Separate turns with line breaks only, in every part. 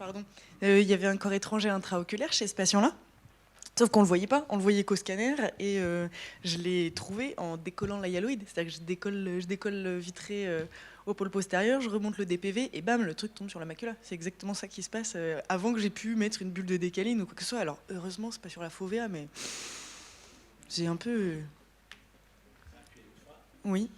Pardon. Il y avait un corps étranger intraoculaire chez ce patient-là. Sauf qu'on ne le voyait pas, on le voyait qu'au scanner, et je l'ai trouvé en décollant la hyaloïde. C'est-à-dire que je décolle le vitré au pôle postérieur, je remonte le DPV, et bam, le truc tombe sur la macula. C'est exactement ça qui se passe avant que j'ai pu mettre une bulle de décaline ou quoi que ce soit. Alors, heureusement, c'est pas sur la fovea, mais j'ai un peu... Oui.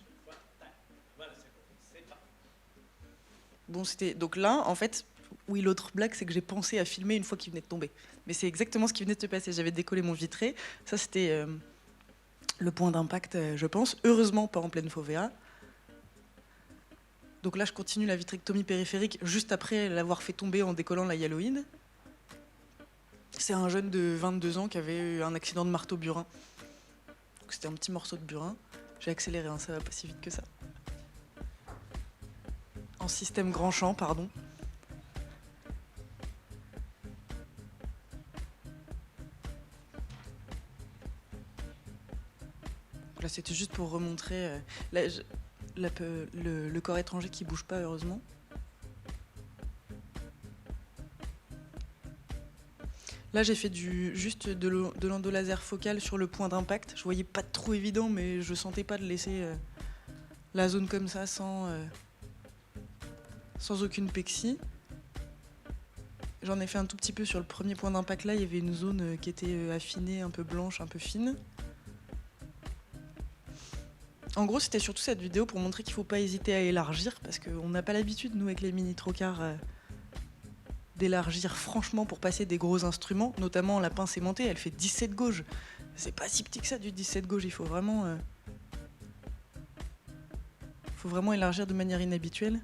Bon, c'était... Donc là, en fait, oui, l'autre blague, c'est que j'ai pensé à filmer une fois qu'il venait de tomber. Mais c'est exactement ce qui venait de se passer. J'avais décollé mon vitré. Ça, c'était le point d'impact, je pense. Heureusement, pas en pleine fovea. Donc là, je continue la vitrectomie périphérique juste après l'avoir fait tomber en décollant la hyaloïde. C'est un jeune de 22 ans qui avait eu un accident de marteau-burin. C'était un petit morceau de burin. J'ai accéléré, hein, ça va pas si vite que ça. En système grand champ, pardon. Là, c'était juste pour remontrer le corps étranger qui bouge pas, heureusement. Là, j'ai fait juste de l'endolaser focal sur le point d'impact. Je voyais pas de trou évident, mais je sentais pas de laisser la zone comme ça sans aucune pexie. J'en ai fait un tout petit peu sur le premier point d'impact. Là, il y avait une zone qui était affinée, un peu blanche, un peu fine. En gros, c'était surtout cette vidéo pour montrer qu'il ne faut pas hésiter à élargir, parce qu'on n'a pas l'habitude, nous, avec les mini-trocars, d'élargir franchement pour passer des gros instruments, notamment la pince aimantée, elle fait 17 gauges. C'est pas si petit que ça, du 17 gauges, il faut vraiment élargir de manière inhabituelle.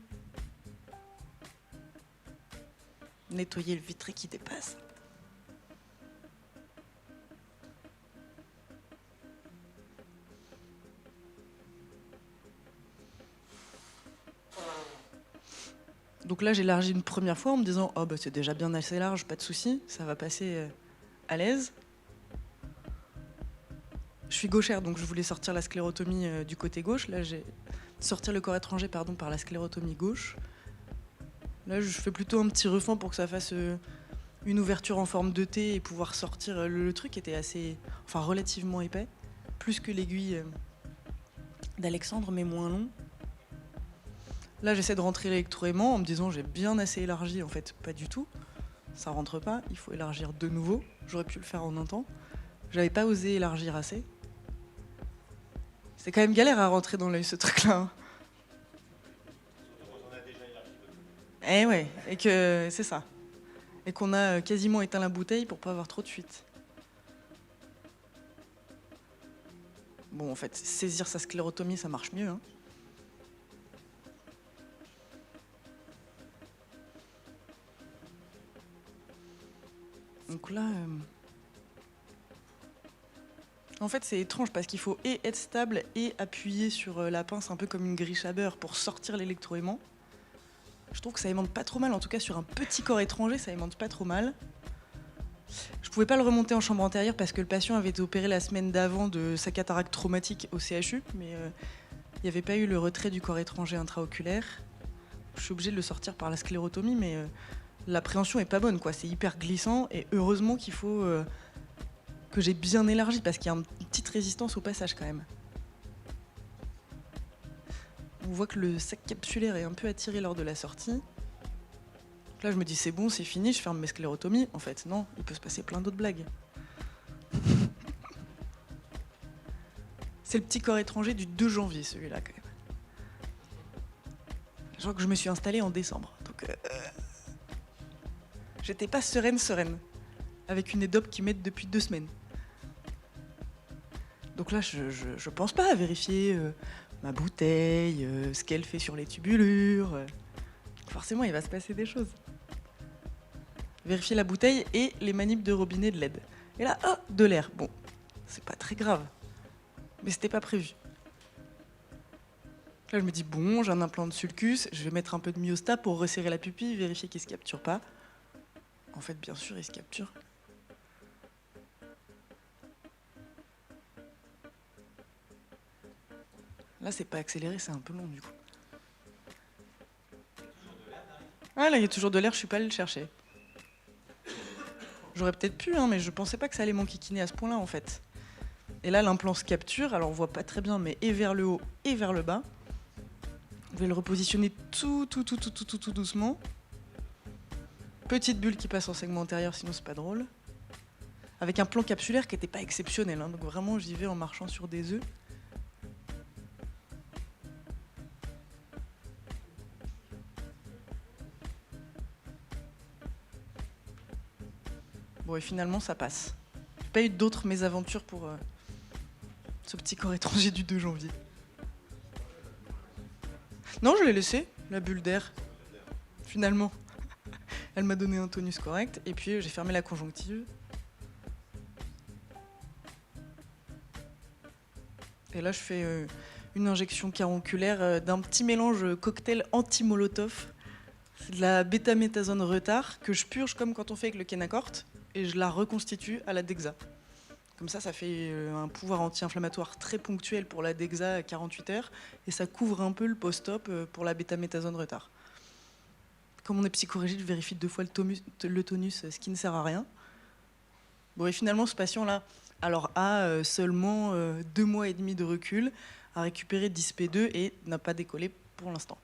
Nettoyer le vitré qui dépasse. Donc là, j'ai élargi une première fois en me disant « Oh, bah, c'est déjà bien assez large, pas de souci, ça va passer à l'aise. » Je suis gauchère, donc je voulais sortir la sclérotomie du côté gauche. Là, j'ai sortir le corps étranger par la sclérotomie gauche. Là, je fais plutôt un petit refend pour que ça fasse une ouverture en forme de T et pouvoir sortir. Le truc était relativement épais, plus que l'aiguille d'Alexandre, mais moins long. Là, j'essaie de rentrer l'électroaimant en me disant j'ai bien assez élargi. En fait, pas du tout. Ça rentre pas, il faut élargir de nouveau. J'aurais pu le faire en un temps. J'avais pas osé élargir assez. C'est quand même galère à rentrer dans l'œil, ce truc-là. Eh ouais, et que c'est ça. Et qu'on a quasiment éteint la bouteille pour pas avoir trop de fuite. Bon, en fait, saisir sa sclérotomie, ça marche mieux, hein. Donc là... En fait, c'est étrange parce qu'il faut et être stable et appuyer sur la pince un peu comme une grille à beurre pour sortir l'électroaimant. Je trouve que ça aimante pas trop mal, en tout cas sur un petit corps étranger, ça aimante pas trop mal. Je pouvais pas le remonter en chambre antérieure parce que le patient avait été opéré la semaine d'avant de sa cataracte traumatique au CHU, mais il n'y avait pas eu le retrait du corps étranger intraoculaire. Je suis obligée de le sortir par la sclérotomie, mais l'appréhension est pas bonne, quoi. C'est hyper glissant et heureusement qu'il faut que j'ai bien élargi parce qu'il y a une petite résistance au passage quand même. On voit que le sac capsulaire est un peu attiré lors de la sortie. Là, je me dis, c'est bon, c'est fini, je ferme mes sclérotomies. En fait, non, il peut se passer plein d'autres blagues. C'est le petit corps étranger du 2 janvier, celui-là, quand même. Je crois que je me suis installée en décembre. Donc, j'étais pas sereine, avec une édope qui m'aide depuis 2 semaines. Donc là, je pense pas à vérifier ma bouteille, ce qu'elle fait sur les tubulures. Forcément, il va se passer des choses. Vérifier la bouteille et les manips de robinet de LED. Et là, oh, de l'air. Bon, c'est pas très grave. Mais c'était pas prévu. Là, je me dis, bon, j'ai un implant de sulcus, je vais mettre un peu de myostat pour resserrer la pupille, vérifier qu'il se capture pas. En fait, bien sûr, il se capture. Là, c'est pas accéléré, c'est un peu long, du coup. Ah, là, il y a toujours de l'air, je suis pas allée le chercher. J'aurais peut-être pu, hein, mais je pensais pas que ça allait m'enquiquiner à ce point-là en fait. Et là, l'implant se capture, alors on voit pas très bien, mais et vers le haut et vers le bas. Je vais le repositionner tout doucement. Petite bulle qui passe en segment antérieur, sinon c'est pas drôle. Avec un plan capsulaire qui n'était pas exceptionnel, hein, donc vraiment j'y vais en marchant sur des œufs. Bon, et finalement ça passe. J'ai pas eu d'autres mésaventures pour ce petit corps étranger du 2 janvier. Non, je l'ai laissé, la bulle d'air. Finalement, elle m'a donné un tonus correct, et puis j'ai fermé la conjonctive. Et là, je fais une injection caronculaire d'un petit mélange cocktail anti-molotov. C'est de la bêta-méthasone retard que je purge comme quand on fait avec le Kenacort, et je la reconstitue à la Dexa. Comme ça fait un pouvoir anti-inflammatoire très ponctuel pour la Dexa à 48 heures, et ça couvre un peu le post-op pour la bêta-méthasone retard. Comme on est psychorigide, je vérifie 2 fois le tonus, ce qui ne sert à rien. Bon, et finalement, ce patient-là a seulement 2 mois et demi de recul, a récupéré 10 P2 et n'a pas décollé pour l'instant.